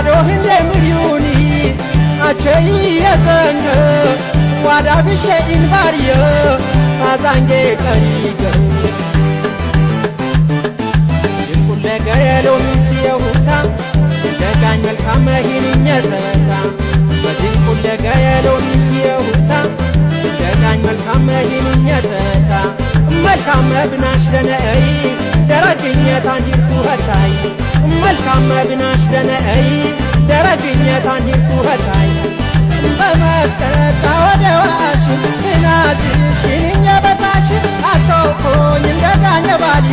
ado hinde milyuni acheyi yazang wada bishe inbariya azange kariga kulle gayelo misiyuta dagañ መልካም ይህንኛታ በድን ኩለ ገየሎ ሚስየውታ ደጋኝ መልካም ይህንኛታ መልካም ብናሽ ደነይ ደረግኘታን ይርቱ ሀታይ መልካም ብናሽ ደነይ ደረግኘታን ይርቱ ሀታይ በመስቀጫ ወደዋሽ ብናጅሽ ይህኛ በታሽ አቶኮኝ እንደጋኘ ባሊ